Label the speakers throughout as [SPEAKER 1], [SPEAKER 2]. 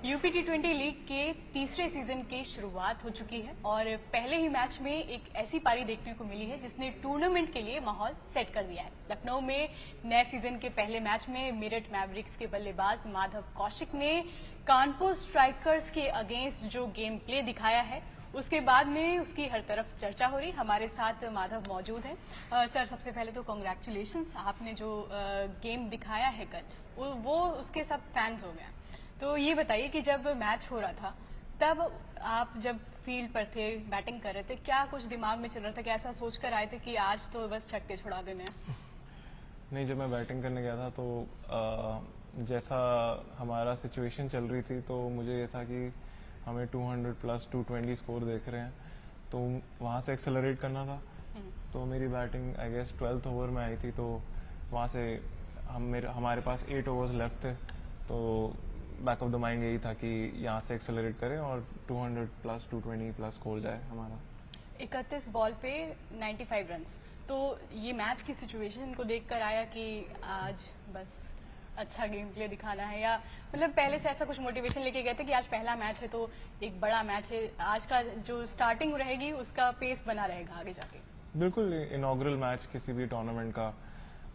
[SPEAKER 1] UP टी20 league के तीसरे season की शुरुआत हो चुकी है और पहले ही मैच में एक ऐसी पारी देखने को मिली है जिसने टूर्नामेंट के लिए माहौल सेट कर दिया है। लखनऊ में नए सीजन के पहले मैच में मेरठ मैवरिक्स के बल्लेबाज माधव कौशिक ने कानपुर स्ट्राइकर्स के अगेंस्ट जो गेम प्ले दिखाया है उसके बाद में उसकी हर तरफ चर्चा हो रही। हमारे साथ माधव मौजूद हैं। सर, सबसे पहले तो कॉन्ग्रेचुलेशंस, आपने जो गेम दिखाया है कल वो उसके सब फैंस हो गए। तो ये बताइए कि जब मैच हो रहा था तब आप जब फील्ड पर थे, बैटिंग कर रहे थे, क्या कुछ दिमाग में चल रहा था कि ऐसा सोच कर आए थे कि आज तो बस छक्के छुड़ा देने हैं?
[SPEAKER 2] नहीं, जब मैं बैटिंग करने गया था तो जैसा हमारा सिचुएशन चल रही थी तो मुझे ये था कि हमें 200 प्लस 220 स्कोर देख रहे हैं तो वहाँ से एक्सेलरेट करना था। तो मेरी batting I guess 12th over में आई थी, तो वहाँ से हमारे पास 8 ओवर्स लेफ्ट थे, तो बैक ऑफ द माइंड यही था कि यहाँ से एक्सेलरेट करें और 200 प्लस 220 प्लस स्कोर जाए हमारा।
[SPEAKER 1] 31 बॉल पे 95 रन्स, तो ये मैच की सिचुएशन को देखकर आया कि आज बस अच्छा गेम प्ले दिखाना है, या मतलब पहले से ऐसा कुछ मोटिवेशन लेके गए थे कि आज पहला मैच है तो एक बड़ा मैच है, आज का जो स्टार्टिंग रहेगी उसका पेस बना रहेगा आगे जाके?
[SPEAKER 2] बिल्कुल, इनॉग्रल मैच किसी भी टूर्नामेंट का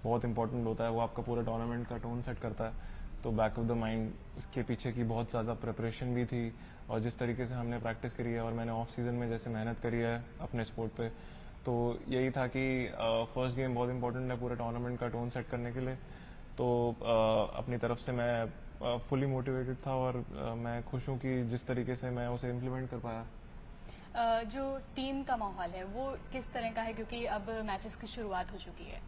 [SPEAKER 2] बहुत इंपॉर्टेंट होता है, वो आपका पूरा टूर्नामेंट का टोन सेट करता है। तो बैक ऑफ द माइंड इसके पीछे की बहुत ज़्यादा प्रिपरेशन भी थी और जिस तरीके से हमने प्रैक्टिस करी है और मैंने ऑफ सीजन में जैसे मेहनत करी है अपने स्पोर्ट पे, तो यही था कि फर्स्ट गेम बहुत इंपॉर्टेंट है पूरे टूर्नामेंट का टोन सेट करने के लिए। तो अपनी तरफ से मैं फुली मोटिवेटेड था और मैं खुश हूँ कि जिस तरीके से मैं उसे इम्प्लीमेंट कर पाया।
[SPEAKER 1] जो टीम का माहौल है वो किस तरह का है, क्योंकि अब मैचेस की शुरुआत हो चुकी है।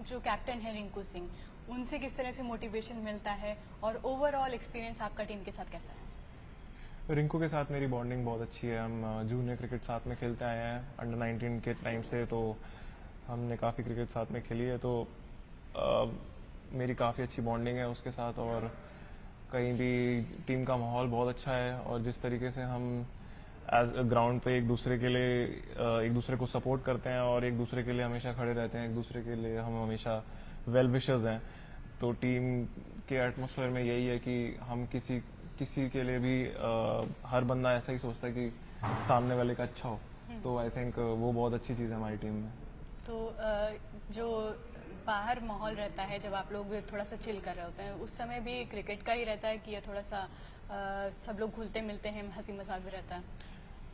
[SPEAKER 1] जो कैप्टन है रिंकू सिंह, उनसे किस तरह से मोटिवेशन मिलता है और ओवरऑल एक्सपीरियंस आपका टीम के साथ कैसा है?
[SPEAKER 2] रिंकू के साथ मेरी बॉन्डिंग बहुत अच्छी है। हम जूनियर क्रिकेट साथ में खेलते आए हैं अंडर 19 के टाइम से, तो हमने काफ़ी क्रिकेट साथ में खेली है, तो मेरी काफ़ी अच्छी बॉन्डिंग है उसके साथ। और कहीं भी टीम का माहौल बहुत अच्छा है और जिस तरीके से हम एज ग्राउंड पे एक दूसरे के लिए एक दूसरे को सपोर्ट करते हैं और एक दूसरे के लिए हमेशा खड़े रहते हैं, एक दूसरे के लिए हम हमेशा वेल विशर्स हैं। तो टीम के एटमॉस्फेयर में यही है कि हम किसी के लिए भी हर बंदा ऐसा ही सोचता है कि सामने वाले का अच्छा हो। तो आई थिंक वो बहुत अच्छी चीज़ है हमारी टीम में।
[SPEAKER 1] तो जो बाहर माहौल रहता है जब आप लोग थोड़ा सा चिल कर रहे होते हैं, उस समय भी क्रिकेट का ही रहता है कि ये थोड़ा सा सब लोग घुलते मिलते हैं, हंसी मजाक भी रहता है?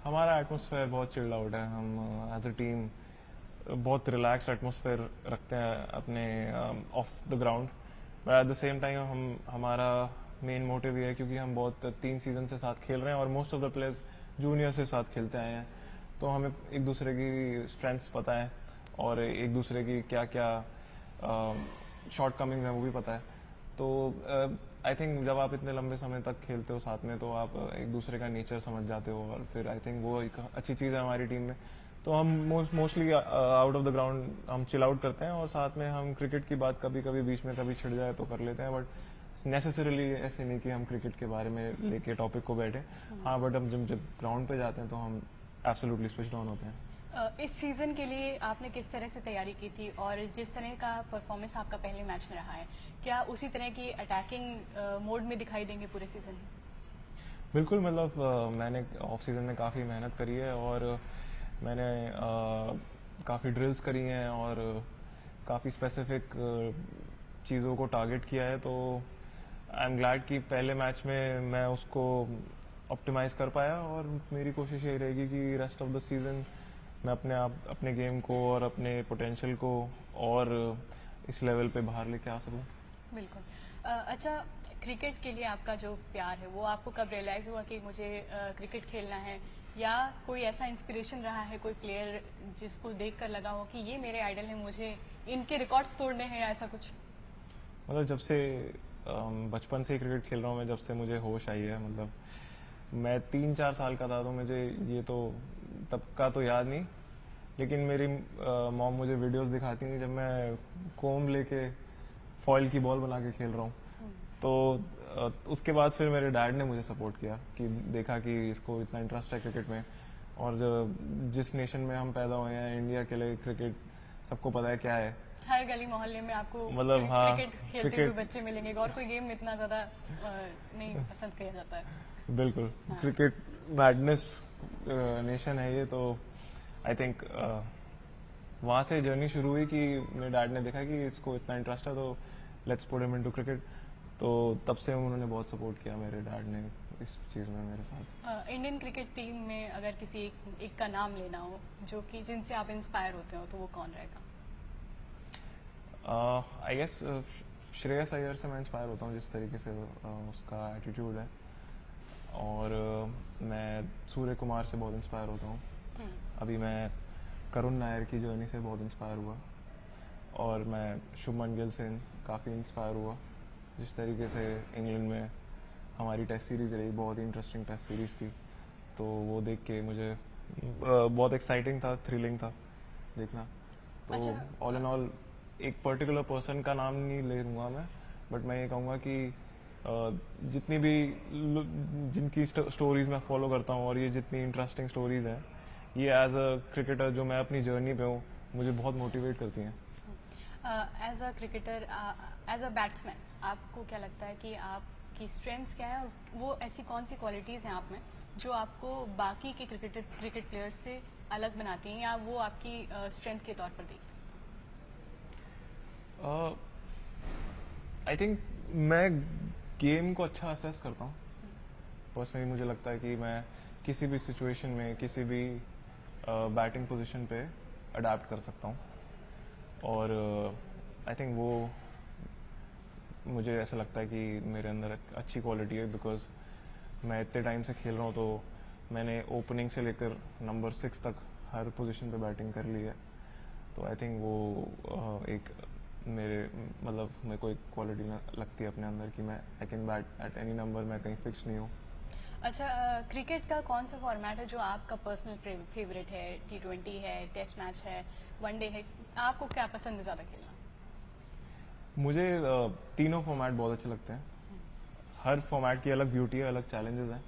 [SPEAKER 2] हमारा एटमॉस्फेयर बहुत चिल्ड आउट है। हम एज अ टीम बहुत रिलैक्स एटमॉस्फेयर रखते हैं अपने of the ground, but at the same time हमारा मेन मोटिव ये है क्योंकि हम बहुत 3 सीजन से साथ खेल रहे हैं और most of the players junior से साथ खेलते आए हैं, तो हमें एक दूसरे की स्ट्रेंथ्स पता है और एक दूसरे की क्या क्या शॉर्ट कमिंग्स हैं वो भी पता है। तो आई थिंक जब आप इतने लंबे समय तक खेलते हो साथ में तो आप एक दूसरे का नेचर समझ जाते हो और फिर आई थिंक वो एक अच्छी चीज़ है हमारी टीम में। तो हम mostly out of the ground हम चिल आउट करते हैं और साथ में हम क्रिकेट की बात कभी कभी बीच में कभी छिड़ जाए तो कर लेते हैं, बट नेसेसरीली ऐसे नहीं कि हम क्रिकेट के बारे में लेके टॉपिक को बैठे। हाँ, बट हम जब ग्राउंड पे जाते हैं तो हम एब्सोल्युटली स्विच्ड ऑन होते हैं।
[SPEAKER 1] इस सीजन के लिए आपने किस तरह से तैयारी की थी और जिस तरह का परफॉर्मेंस आपका पहले मैच में रहा है, क्या उसी तरह की अटैकिंग मोड में दिखाई देंगे पूरे सीजन?
[SPEAKER 2] बिल्कुल, मतलब मैंने ऑफ सीजन में काफ़ी मेहनत करी है और मैंने काफ़ी ड्रिल्स करी हैं और काफ़ी स्पेसिफिक चीज़ों को टारगेट किया है। तो आई एम ग्लैड कि पहले मैच में मैं उसको ऑप्टिमाइज़ कर पाया और मेरी कोशिश यही रहेगी कि रेस्ट ऑफ द सीज़न मैं अपने गेम को और अपने पोटेंशियल को और इस लेवल पे बाहर लेके आ सकूं।
[SPEAKER 1] बिल्कुल। अच्छा, क्रिकेट के लिए आपका जो प्यार है वो आपको कब रियलाइज़ हुआ कि मुझे क्रिकेट खेलना है, या कोई ऐसा इंस्पिरेशन रहा है, कोई प्लेयर जिसको देखकर लगा हो कि ये मेरे आइडल हैं, मुझे इनके रिकॉर्ड्स तोड़ने हैं, या ऐसा कुछ?
[SPEAKER 2] मतलब जब से बचपन से ही क्रिकेट खेल रहा हूँ मैं, जब से मुझे होश आई है, मतलब मैं 3-4 साल का था तो मुझे ये तो तब का तो याद नहीं, लेकिन मेरी मॉम मुझे वीडियोस दिखाती थी जब मैं कोम लेके फॉइल की बॉल बना के खेल रहा हूँ। तो उसके बाद फिर मेरे डैड ने मुझे सपोर्ट किया कि देखा कि इसको इतना इंटरेस्ट है क्रिकेट में, और जिस नेशन में हम पैदा हुए हैं, इंडिया के लिए क्रिकेट सबको पता है क्या है।
[SPEAKER 1] हर गली मोहल्ले में आपको
[SPEAKER 2] मतलब हाँ,
[SPEAKER 1] क्रिकेट खेलते हुए बच्चे मिलेंगे और कोई गेम इतना ज्यादा नहीं पसंद किया जाता है।
[SPEAKER 2] बिल्कुल क्रिकेट मैडनेस नेशन है ये, तो आई थिंक वहाँ से जर्नी शुरू हुई कि मेरे डैड ने देखा कि इसको इतना इंटरेस्ट है तो let's put him into cricket. तो तब से उन्होंने बहुत सपोर्ट किया मेरे डैड ने इस चीज़ में मेरे साथ।
[SPEAKER 1] इंडियन क्रिकेट टीम में अगर किसी एक का नाम लेना हो जो कि जिनसे आप इंस्पायर होते हो तो वो कौन रहेगा?
[SPEAKER 2] आई गेस श्रेयस अय्यर से मैं इंस्पायर होता हूँ, जिस तरीके से उसका एटीट्यूड है। और मैं सूर्य कुमार से बहुत इंस्पायर होता हूँ। अभी मैं करुण नायर की जर्नी से बहुत इंस्पायर हुआ, और मैं शुभमन गिल से काफ़ी इंस्पायर हुआ। जिस तरीके से इंग्लैंड में हमारी टेस्ट सीरीज़ रही, बहुत ही इंटरेस्टिंग टेस्ट सीरीज़ थी, तो वो देख के मुझे बहुत एक्साइटिंग था, थ्रिलिंग था देखना। तो
[SPEAKER 1] अच्छा।
[SPEAKER 2] ऑल इन ऑल एक पर्टिकुलर पर्सन का नाम नहीं ले लूँगा मैं, बट मैं ये कहूँगा कि जितनी भी जिनकी स्टोरीज मैं फॉलो करता हूँ और ये जितनी इंटरेस्टिंग स्टोरीज हैं, ये एज अ क्रिकेटर जो मैं अपनी जर्नी पे हूँ, मुझे बहुत मोटिवेट करती हैं।
[SPEAKER 1] As a cricketer, as a batsman, आपको क्या लगता है कि आपकी स्ट्रेंथ्स क्या है और वो ऐसी कौन सी क्वालिटीज़ हैं आप में जो आपको बाकी के क्रिकेट प्लेयर्स से अलग बनाती हैं या वो आपकी स्ट्रेंथ के तौर पर देखते हैं?
[SPEAKER 2] आई थिंक मैं गेम को अच्छा असेस करता हूँ। पर्सनली मुझे लगता है कि मैं किसी भी सिचुएशन में किसी भी बैटिंग पोजीशन पे अडेप्ट कर सकता हूँ, और आई थिंक वो मुझे ऐसा लगता है कि मेरे अंदर एक अच्छी क्वालिटी है, बिकॉज मैं इतने टाइम से खेल रहा हूँ, तो मैंने ओपनिंग से लेकर नंबर 6 तक हर पोजीशन पे बैटिंग कर ली है। तो आई थिंक वो एक मेरे को एक क्वालिटी लगती है अपने अंदर कि मैं I can bat at any number, मैं कहीं फिक्स नहीं हूँ।
[SPEAKER 1] अच्छा, क्रिकेट का कौन सा फॉर्मेट है जो आपका पर्सनल फेवरेट है? T20 है, टेस्ट मैच है, वनडे है, आपको क्या पसंद है ज़्यादा खेलना?
[SPEAKER 2] मुझे तीनों फॉर्मेट बहुत अच्छे लगते हैं। हर फॉर्मेट की अलग ब्यूटी है, अलग चैलेंजेस हैं।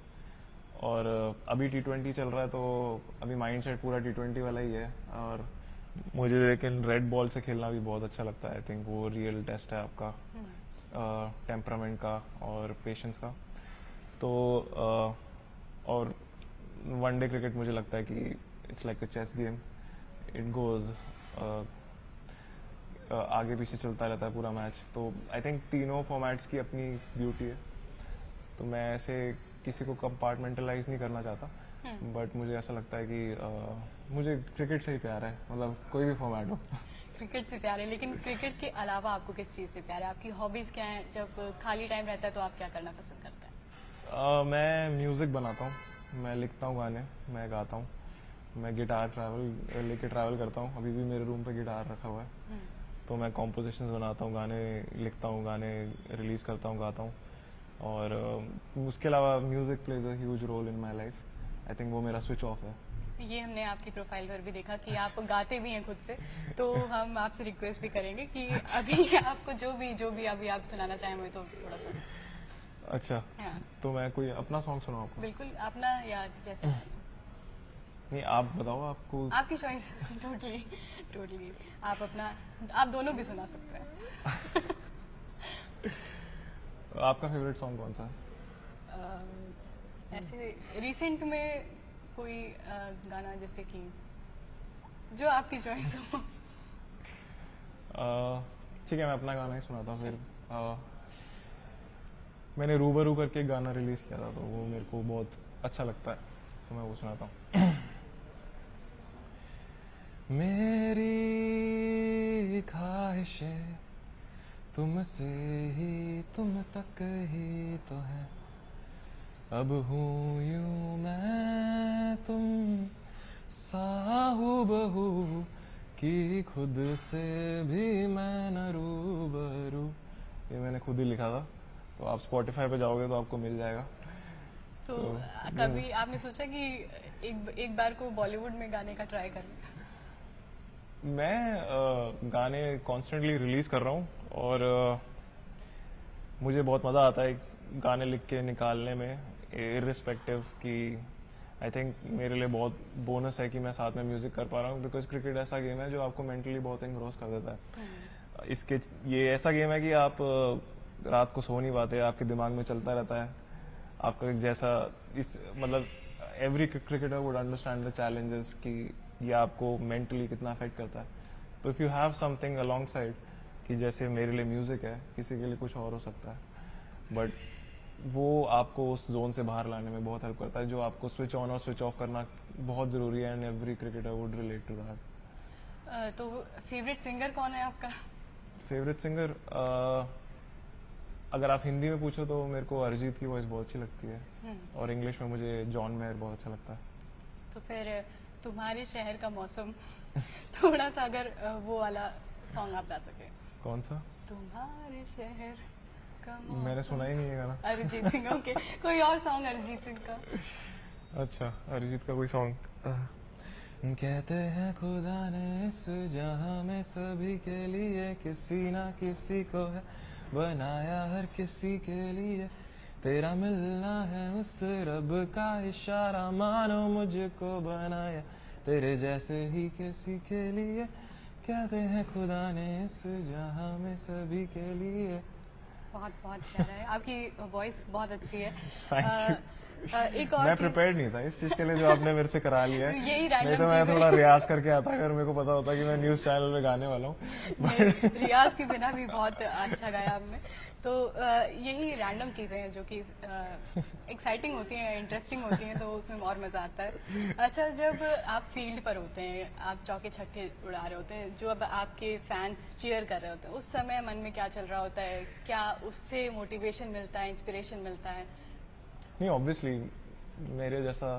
[SPEAKER 2] और अभी T20 चल रहा है, तो अभी माइंडसेट पूरा T20 वाला ही है। और मुझे लेकिन रेड बॉल से खेलना भी बहुत अच्छा लगता है। आई थिंक वो रियल टेस्ट है आपका टेम्परामेंट का और पेशेंस का। तो और वनडे क्रिकेट मुझे लगता है कि it's like a chess game, it goes आगे पीछे चलता रहता है पूरा मैच। तो आई थिंक तीनों फॉर्मेट्स की अपनी ब्यूटी है। तो मैं ऐसे किसी को कंपार्टमेंटलाइज नहीं करना चाहता, बट मुझे ऐसा लगता है कि मुझे क्रिकेट से ही प्यार है, मतलब कोई भी फॉर्मेट हो।
[SPEAKER 1] क्रिकेट से प्यार है, लेकिन क्रिकेट के अलावा आपको किस चीज़ से प्यार है? आपकी हॉबीज़ क्या हैं? जब खाली टाइम रहता है तो आप क्या करना पसंद करते हैं?
[SPEAKER 2] मैं म्यूज़िक बनाता हूँ, मैं लिखता हूँ गाने, मैं गाता हूँ, मैं गिटार लेके ट्रैवल करता हूँ। अभी भी मेरे रूम पे गिटार रखा हुआ है। तो मैं कॉम्पोजिशंस बनाता हूँ, गाने लिखता हूँ, गाने रिलीज़ करता हूँ, गाता हूँ। और उसके अलावा music plays a huge role in my life. I think वो मेरा स्विच ऑफ है।
[SPEAKER 1] ये हमने आपकी प्रोफाइल पर भी देखा कि आप गाते भी हैं खुद से, तो हम आपसे रिक्वेस्ट भी करेंगे कि अभी आपको जो भी अभी आप सुनाना चाहें हमें, तो थोड़ा सा।
[SPEAKER 2] अच्छा,
[SPEAKER 1] हाँ,
[SPEAKER 2] तो मैं कोई अपना सॉन्ग सुनाऊँ आपको?
[SPEAKER 1] बिल्कुल, अपना या जैसे
[SPEAKER 2] नहीं, आप बताओ, आपको
[SPEAKER 1] आपकी चॉइस। टोटली आप अपना, आप दोनों भी सुना सकते हैं।
[SPEAKER 2] आपका फेवरेट सॉन्ग कौन सा है?
[SPEAKER 1] ऐसे रिसेंट में कोई गाना जैसे कि जो आपकी चॉइस हो।
[SPEAKER 2] ठीक है, मैं अपना गाना ही सुनाता हूँ फिर। मैंने रूबरू करके एक गाना रिलीज किया था, तो वो मेरे को बहुत अच्छा लगता है, तो मैं वो सुनाता हूँ। मेरी ख्वाहिशें तुमसे ही तुम तक ही तो है, अब हूँ यूं मैं तुम सा हूबहू कि खुद से भी मैं न रूबरू। ये मैंने खुद ही लिखा था, तो आप स्पॉटिफाई पे जाओगे तो आपको मिल जाएगा।
[SPEAKER 1] तो कभी आपने सोचा कि एक बार को बॉलीवुड में गाने का ट्राई करें?
[SPEAKER 2] मैं गाने कॉन्स्टेंटली रिलीज कर रहा हूँ, और मुझे बहुत मज़ा आता है गाने लिख के निकालने में, इर्रिस्पेक्टिव कि आई थिंक मेरे लिए बहुत बोनस है कि मैं साथ में म्यूज़िक कर पा रहा हूँ, बिकॉज क्रिकेट ऐसा गेम है जो आपको मेंटली बहुत एंग्रोस कर देता है। इसके ये ऐसा गेम है कि आप रात को सो नहीं पाते, आपके दिमाग में चलता रहता है आपका जैसा इस मतलब every cricketer would understand the challenges कि ये आपको मेंटली कितना अफेक्ट करता है. तो if you have something along side कि जैसे मेरे लिए म्यूजिक है, किसी के लिए कुछ और हो सकता है, बट वो आपको उस जोन से बाहर लाने में बहुत हेल्प करता है, जो आपको स्विच ऑन और स्विच ऑफ करना बहुत ज़रूरी है. And every cricketer would relate to that.
[SPEAKER 1] तो फेवरेट सिंगर कौन है आपका?
[SPEAKER 2] फेवरेट सिंगर अगर आप हिंदी में पूछो तो मेरे को अरिजीत की वॉइस बहुत अच्छी लगती है, और इंग्लिश में मुझे जॉन मेयर बहुत अच्छा लगता है.
[SPEAKER 1] तो फिर तुम्हारे शहर का मौसम थोड़ा सा अगर वो वाला सॉन्ग आप गा सके.
[SPEAKER 2] कौन सा?
[SPEAKER 1] तुम्हारे शहर का मौसम.
[SPEAKER 2] मैंने सुना ही नहीं है गाना.
[SPEAKER 1] अरिजीत सिंह. ओके, कोई और सॉन्ग अरिजीत सिंह का.
[SPEAKER 2] अच्छा, अरिजीत का कोई सॉन्ग. कहते हैं खुदा ने इस जहां में सभी के लिए किसी ना किसी को है बनाया, हर किसी के लिए तेरा मिलना है उस रब का इशारा, मानो मुझको बनाया तेरे जैसे ही किसी के लिए. कहते हैं खुदा ने इस जहां में सभी के लिए.
[SPEAKER 1] बहुत बहुत प्यारा है, आपकी वॉइस बहुत अच्छी है.
[SPEAKER 2] Thank you.
[SPEAKER 1] एक और
[SPEAKER 2] मैं
[SPEAKER 1] चीज़-
[SPEAKER 2] प्रिपेयर्ड नहीं था इस चीज के लिए जो आपने मेरे से करा लिया है.
[SPEAKER 1] यही
[SPEAKER 2] नहीं तो
[SPEAKER 1] random
[SPEAKER 2] मैं
[SPEAKER 1] चीज़ है.
[SPEAKER 2] थोड़ा रियाज करके आता अगर मेरे को पता होता कि मैं न्यूज चैनल में गाने वाला हूँ.
[SPEAKER 1] नहीं, रियाज के बिना भी बहुत अच्छा गाया आपने. तो यही रैंडम चीजें हैं जो कि एक्साइटिंग होती हैं, इंटरेस्टिंग होती हैं, तो उसमें और मजा आता है. अच्छा, जब आप फील्ड पर होते हैं, आप चौके छक्के उड़ा रहे होते हैं, जो अब आपके फैंस चीयर कर रहे होते हैं, उस समय मन में क्या चल रहा होता है? क्या उससे मोटिवेशन मिलता है, इंस्पिरेशन मिलता है?
[SPEAKER 2] नहीं, ऑब्वियसली मेरे जैसा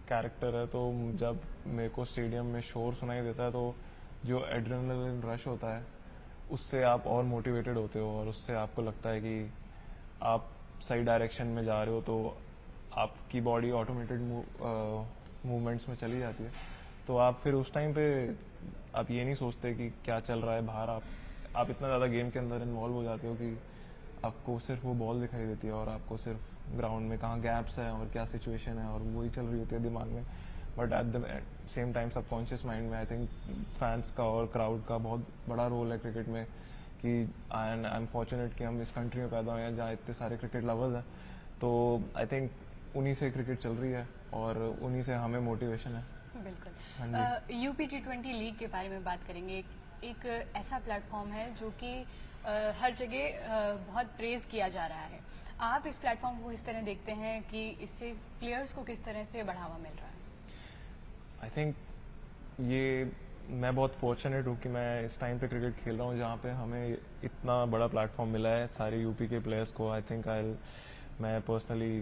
[SPEAKER 2] कैरेक्टर है, तो जब मेरे को स्टेडियम में शोर सुनाई देता है तो जो एड्रेनलिन रश होता है उससे आप और मोटिवेटेड होते हो, और उससे आपको लगता है कि आप सही डायरेक्शन में जा रहे हो, तो आपकी बॉडी ऑटोमेटेड मूवमेंट्स में चली जाती है. तो आप फिर उस टाइम पे आप ये नहीं सोचते कि क्या चल रहा है बाहर. आप इतना ज़्यादा गेम के अंदर इन्वॉल्व हो जाते हो कि आपको सिर्फ वो बॉल दिखाई देती है, और आपको सिर्फ ग्राउंड में कहाँ गैप्स हैं और क्या सिचुएशन है और वही चल रही होती है दिमाग में. But at the same time subconscious mind में आई थिंक फैंस का और क्राउड का बहुत बड़ा रोल है क्रिकेट में. कि आई एम फॉर्चुनेट कि हम इस कंट्री में पैदा हुए हैं जहाँ इतने सारे क्रिकेट लवर्स हैं. तो आई थिंक उन्हीं से क्रिकेट चल रही है और उन्हीं से हमें मोटिवेशन है.
[SPEAKER 1] बिल्कुल. यूपी T20 लीग के बारे में बात करेंगे. एक ऐसा प्लेटफॉर्म है जो कि हर जगह बहुत प्रेज किया जा रहा है. आप इस प्लेटफॉर्म को किस तरह देखते हैं कि इससे प्लेयर्स को किस तरह से बढ़ावा मिल रहा है?
[SPEAKER 2] आई थिंक ये मैं बहुत फॉर्चुनेट हूँ कि मैं इस टाइम पे क्रिकेट खेल रहा हूँ जहाँ पे हमें इतना बड़ा प्लेटफॉर्म मिला है सारे यूपी के प्लेयर्स को. आई थिंक मैं personally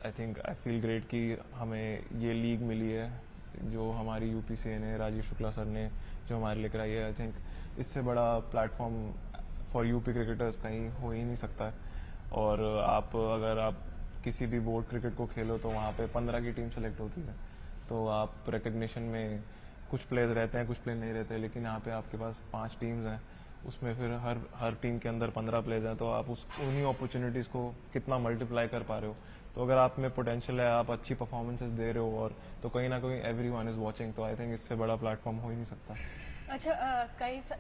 [SPEAKER 2] I think I feel great कि हमें ये लीग मिली है जो हमारी यूपीसीए ने, राजीव शुक्ला सर ने जो हमारे लेकर आई है. आई थिंक इससे बड़ा प्लेटफॉर्म फॉर यूपी क्रिकेटर्स कहीं हो ही नहीं सकता है. और अगर आप किसी भी बोर्ड क्रिकेट को खेलो तो वहाँ पे 15 की टीम सेलेक्ट होती है, तो आप रिकग्निशन में कुछ प्लेयर्स रहते हैं, कुछ प्लेयर नहीं रहते. लेकिन यहाँ पे आपके पास 5 टीम्स हैं, उसमें फिर हर टीम के अंदर 15 प्लेयर्स हैं, तो आप उन्हीं अपॉर्चुनिटीज़ को कितना मल्टीप्लाई कर पा रहे हो. तो अगर आप में पोटेंशियल है, आप अच्छी परफॉर्मेंसेस दे रहे हो, और तो कहीं ना कहीं एवरीवन इज़ वाचिंग. तो आई थिंक इससे बड़ा प्लेटफॉर्म हो ही नहीं सकता.
[SPEAKER 1] अच्छा,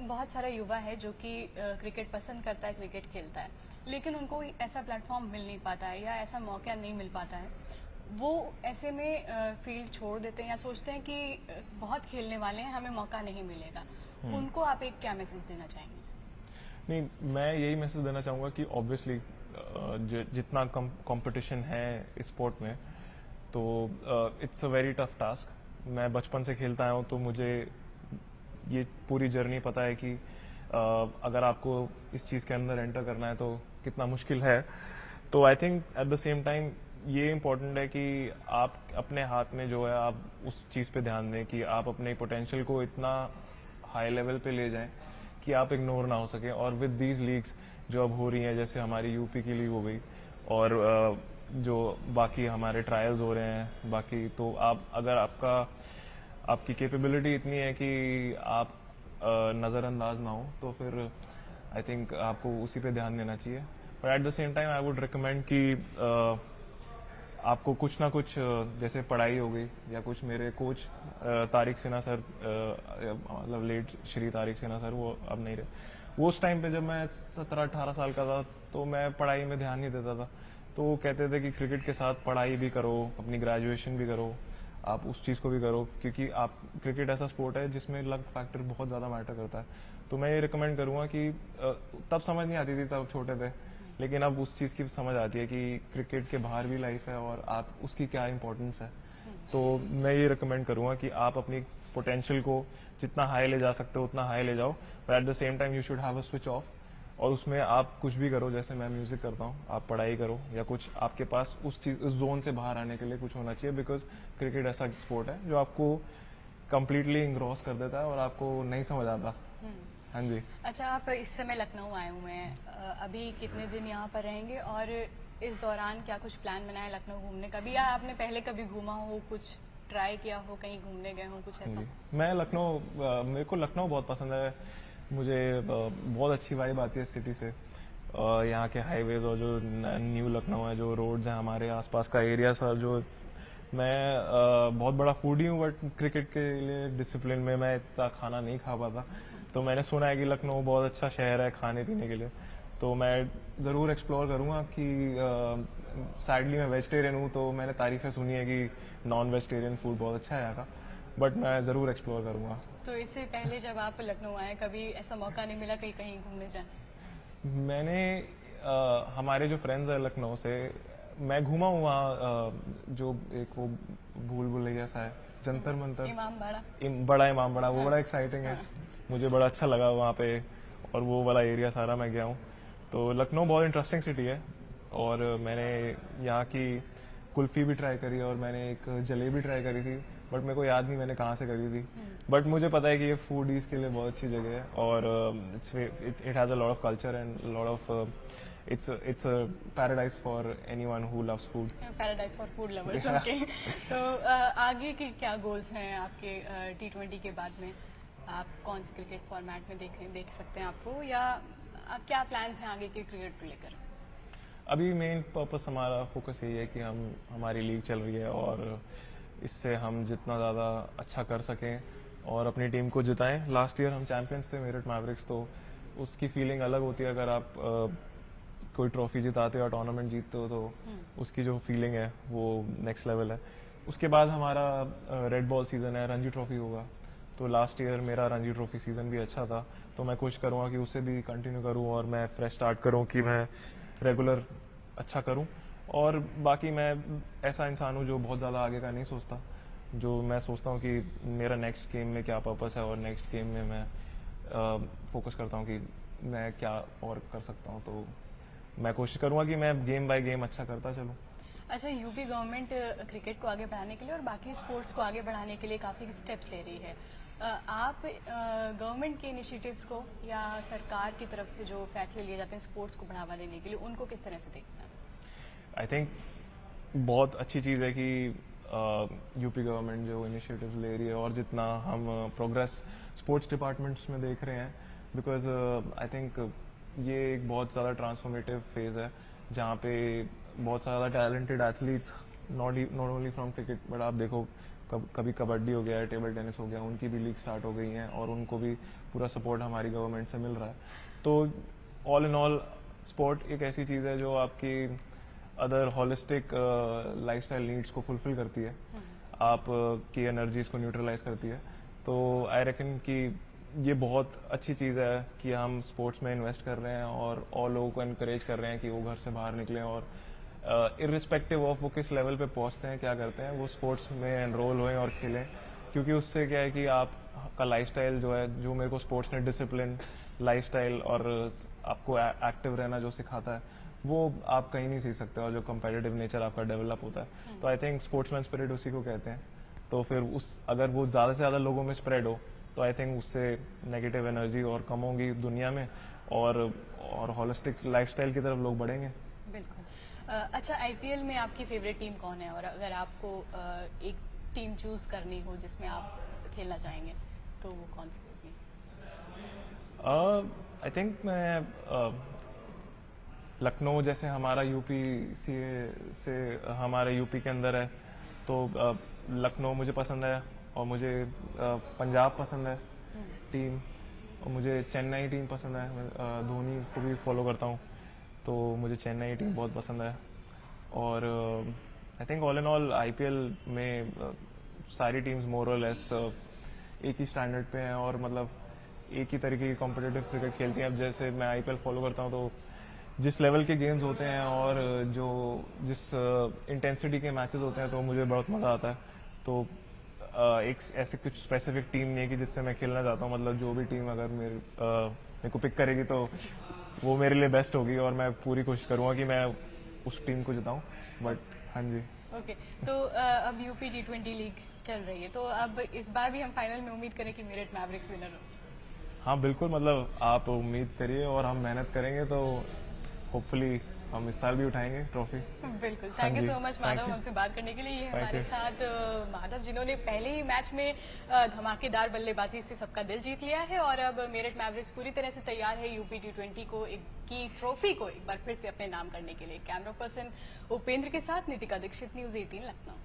[SPEAKER 1] बहुत सारा युवा है जो कि क्रिकेट पसंद करता है, क्रिकेट खेलता है, लेकिन उनको ऐसा प्लेटफॉर्म मिल नहीं पाता है या ऐसा मौका नहीं मिल पाता है. वो ऐसे में फील्ड छोड़ देते हैं या सोचते हैं कि बहुत खेलने वाले हैं, हमें मौका नहीं मिलेगा. उनको आप एक क्या मैसेज देना चाहेंगे?
[SPEAKER 2] नहीं, मैं यही मैसेज देना चाहूँगा कि ऑब्वियसली जितना कंपटीशन है इस स्पोर्ट में, तो it's a very tough task. मैं बचपन से खेलता आया हूँ, तो मुझे ये पूरी जर्नी पता है कि अगर आपको इस चीज़ के अंदर एंटर करना है तो कितना मुश्किल है. तो I think at the same time ये इम्पोर्टेंट है कि आप अपने हाथ में जो है आप उस चीज़ पे ध्यान दें कि आप अपने पोटेंशियल को इतना हाई लेवल पे ले जाएं कि आप इग्नोर ना हो सके. और विद दीज लीग्स जो अब हो रही हैं, जैसे हमारी यूपी की लीग हो गई और जो बाकी हमारे ट्रायल्स हो रहे हैं बाकी, तो अगर आपकी कैपेबिलिटी इतनी है कि आप नज़रअंदाज ना हो, तो फिर आई थिंक आपको उसी पे ध्यान देना चाहिए. But at the same time I would recommend कि आपको कुछ ना कुछ जैसे पढ़ाई हो गई या कुछ मेरे कोच तारिक सिन्हा सर, मतलब लेट श्री तारिक सिन्हा सर, वो अब नहीं रहे। वो उस टाइम पे जब मैं 17-18 साल का था तो मैं पढ़ाई में ध्यान नहीं देता था, तो वो कहते थे कि क्रिकेट के साथ पढ़ाई भी करो, अपनी ग्रेजुएशन भी करो, आप उस चीज़ को भी करो, क्योंकि आप क्रिकेट ऐसा स्पोर्ट है जिसमें लक फैक्टर बहुत ज़्यादा मैटर करता है। तो मैं ये रिकमेंड करूँगा कि तब समझ नहीं आती थी, तब छोटे थे, लेकिन अब उस चीज़ की समझ आती है कि क्रिकेट के बाहर भी लाइफ है और आप उसकी क्या इंपॉर्टेंस है। तो मैं ये रिकमेंड करूँगा कि आप अपनी पोटेंशियल को जितना हाई ले जा सकते हो उतना हाई ले जाओ, but at the same time you should have a switch off, और उसमें आप कुछ भी करो, जैसे मैं म्यूजिक करता हूँ, आप पढ़ाई करो या कुछ आपके पास उस चीज, उस जोन से बाहर आने के लिए कुछ होना चाहिए, बिकॉज क्रिकेट ऐसा स्पोर्ट है जो आपको कंप्लीटली इंग्रॉस कर देता है और आपको नहीं समझ आता। हाँ जी।
[SPEAKER 1] अच्छा, आप इस समय लखनऊ आए हुए हैं, अभी कितने दिन यहाँ पर रहेंगे और इस दौरान क्या कुछ प्लान बनाया लखनऊ घूमने का भी, या आपने पहले कभी घूमा हो, कुछ ट्राई किया हो, कहीं घूमने गए हो, कुछ ऐसा?
[SPEAKER 2] मैं लखनऊ, मेरे को लखनऊ बहुत पसंद है, मुझे बहुत अच्छी वाइब आती है सिटी से, यहाँ के हाईवेज और जो न्यू लखनऊ है, जो रोड्स हैं, हमारे आसपास का एरिया सर, जो मैं बहुत बड़ा फूडी हूँ, बट क्रिकेट के लिए डिसिप्लिन में मैं इतना खाना नहीं खा पाता, तो मैंने सुना है कि लखनऊ बहुत अच्छा शहर है खाने पीने के लिए, तो मैं ज़रूर एक्सप्लोर करूँगा। कि सैडली मैं वेजिटेरियन हूँ, तो मैंने तारीफ़ें सुनी है कि नॉन वेजिटेरियन फूड बहुत अच्छा है यहाँ का, बट मैं ज़रूर एक्सप्लोर करूँगा।
[SPEAKER 1] तो इससे पहले जब आप लखनऊ आए, कभी ऐसा मौका नहीं मिला कहीं कहीं घूमने जाए?
[SPEAKER 2] मैंने हमारे जो फ्रेंड्स हैं लखनऊ से, मैं घूमा हूँ वहाँ, जो एक वो भूल भुलैया सा है, जंतर मंतर,
[SPEAKER 1] इमाम बाड़ा।
[SPEAKER 2] बड़ा इमाम बड़ा, वो बड़ा एक्साइटिंग है, मुझे बड़ा अच्छा लगा वहाँ पे, और वो वाला एरिया सारा मैं गया हूँ। तो लखनऊ बहुत इंटरेस्टिंग सिटी है, और मैंने यहाँ की कुल्फ़ी भी ट्राई करी और मैंने एक जलेबी ट्राई करी थी, बट मेरे को याद नहीं मैंने कहाँ से करी थी, बट मुझे पता है कि ये फूडीज के लिए बहुत अच्छी जगह है, और it has a lot of culture and lot of it's a paradise for anyone who loves food.
[SPEAKER 1] Paradise for food lovers, okay. तो आगे के क्या गोल्स हैं आपके T20 के बाद में? आप कौन से क्रिकेट फॉर्मेट में देख सकते हैं आपको, या क्या प्लान्स हैं आगे के क्रिकेट को लेकर?
[SPEAKER 2] अभी मेन पर्पस हमारा फोकस यही है कि हमारी लीग चल रही है और इससे हम जितना ज़्यादा अच्छा कर सकें और अपनी टीम को जिताएं। लास्ट ईयर हम चैंपियंस थे, मेरठ मैवरिक्स, तो उसकी फीलिंग अलग होती है। अगर आप कोई ट्रॉफी जिताते हो या टूर्नामेंट जीतते हो तो उसकी जो फीलिंग है वो नेक्स्ट लेवल है। उसके बाद हमारा रेड बॉल सीज़न है, रणजी ट्रॉफी होगा, तो लास्ट ईयर मेरा रणजी ट्रॉफी सीज़न भी अच्छा था, तो मैं कोशिश करूँगा कि उससे भी कंटिन्यू करूँ और मैं फ्रेश स्टार्ट करूँ, कि मैं रेगुलर अच्छा करूं। और बाकी मैं ऐसा इंसान हूं जो बहुत ज़्यादा आगे का नहीं सोचता, जो मैं सोचता हूं कि मेरा नेक्स्ट गेम में क्या पर्पस है और नेक्स्ट गेम में मैं फोकस करता हूं कि मैं क्या और कर सकता हूं, तो मैं कोशिश करूंगा कि मैं गेम बाय गेम अच्छा करता चलूं।
[SPEAKER 1] अच्छा, यूपी गवर्नमेंट क्रिकेट को आगे बढ़ाने के लिए और बाकी स्पोर्ट्स को आगे बढ़ाने के लिए काफ़ी स्टेप्स ले रही है। आप गवर्नमेंट के इनिशिएटिव्स को या सरकार की तरफ से जो फैसले लिए जाते हैं स्पोर्ट्स को बढ़ावा देने के लिए, उनको किस तरह से देखते हैं?
[SPEAKER 2] आई थिंक बहुत अच्छी चीज़ है कि यूपी गवर्नमेंट जो इनिशिएटिव्स ले रही है और जितना हम प्रोग्रेस स्पोर्ट्स डिपार्टमेंट्स में देख रहे हैं, बिकॉज आई थिंक ये एक बहुत ज़्यादा ट्रांसफॉर्मेटिव फेज़ है जहाँ पे बहुत ज़्यादा talented athletes, not only from cricket, but आप देखो कभी कबड्डी हो गया है, टेबल टेनिस हो गया, उनकी भी लीग स्टार्ट हो गई हैं और उनको भी पूरा सपोर्ट हमारी गवर्नमेंट से मिल रहा है। तो ऑल इन ऑल स्पोर्ट एक ऐसी चीज़ है जो आपकी अदर हॉलिस्टिक लाइफस्टाइल नीड्स को फुलफिल करती है, आप की एनर्जीज को न्यूट्रलाइज करती है। तो आई रेकन कि ये बहुत अच्छी चीज़ है कि हम स्पोर्ट्स में इन्वेस्ट कर रहे हैं और लोगों को इनकरेज कर रहे हैं कि वो घर से बाहर निकलें और इर्रिस्पेक्टिव ऑफ वो किस लेवल पे पहुंचते हैं, क्या करते हैं, वो स्पोर्ट्स में एनरोल होएं और खेलें, क्योंकि उससे क्या है कि आपका लाइफस्टाइल जो है, जो मेरे को स्पोर्ट्स ने डिसिप्लिन, लाइफस्टाइल और आपको एक्टिव रहना जो सिखाता है, वो आप कहीं नहीं सीख सकते, और जो कंपेटिटिव नेचर आपका डेवलप होता है, तो आई थिंक स्पोर्ट्समैन स्पिरिट उसी को कहते हैं। तो फिर अगर वो ज़्यादा से ज़्यादा लोगों में स्प्रेड हो तो आई थिंक उससे नेगेटिव एनर्जी और कम होगी दुनिया में, और होलिस्टिक लाइफस्टाइल की तरफ लोग बढ़ेंगे।
[SPEAKER 1] बिल्कुल। अच्छा, आईपीएल में आपकी फेवरेट टीम कौन है, और अगर आपको एक टीम चूज करनी हो जिसमें आप खेलना चाहेंगे तो वो कौन सी होगी?
[SPEAKER 2] आई थिंक मैं लखनऊ जैसे हमारा यूपी से हमारे यूपी के अंदर है, तो लखनऊ मुझे पसंद है, और मुझे पंजाब पसंद है टीम, और मुझे चेन्नई टीम पसंद है। मैं धोनी को भी फॉलो करता हूँ, तो मुझे चेन्नई टीम बहुत पसंद है। और I think all in all IPL में सारी टीम्स मोर और लेस एक ही स्टैंडर्ड पे हैं, और मतलब एक ही तरीके की कॉम्पिटिटिव क्रिकेट खेलती हैं। अब जैसे मैं आईपीएल फॉलो करता हूँ, तो जिस लेवल के गेम्स होते हैं और जिस इंटेंसिटी के मैचेस होते हैं, तो मुझे बहुत मज़ा आता है। तो एक ऐसे कुछ स्पेसिफिक टीम नहीं है कि जिससे मैं खेलना चाहता हूँ। मतलब जो भी टीम अगर मेरे को पिक करेगी, तो वो मेरे लिए बेस्ट होगी, और मैं पूरी कोशिश करूँगा कि मैं उस टीम को जिताऊँ। बट हाँ जी,
[SPEAKER 1] ओके, तो अब यूपी T20 लीग चल रही है, तो अब इस बार भी हम फाइनल में उम्मीद करें कि मेरठ मैवरिक्स विनर हो।
[SPEAKER 2] हाँ बिल्कुल, मतलब आप उम्मीद करिए और हम मेहनत करेंगे, तो होपफुली हम इस साल भी उठाएंगे ट्रॉफी।
[SPEAKER 1] बिल्कुल,
[SPEAKER 2] हाँ
[SPEAKER 1] thank you
[SPEAKER 2] ji,
[SPEAKER 1] so much
[SPEAKER 2] thank
[SPEAKER 1] Madhav
[SPEAKER 2] you.
[SPEAKER 1] हमसे बात करने के लिए। ये
[SPEAKER 2] Thank
[SPEAKER 1] हमारे
[SPEAKER 2] you.
[SPEAKER 1] साथ माधव, जिन्होंने पहले ही मैच में धमाकेदार बल्लेबाजी से सबका दिल जीत लिया है, और अब मेरठ मैवरिक्स पूरी तरह से तैयार है यूपी T20 की ट्रॉफी को एक बार फिर से अपने नाम करने के लिए। कैमरा पर्सन उपेंद्र के साथ नितिका दीक्षित, न्यूज 18 लखनऊ।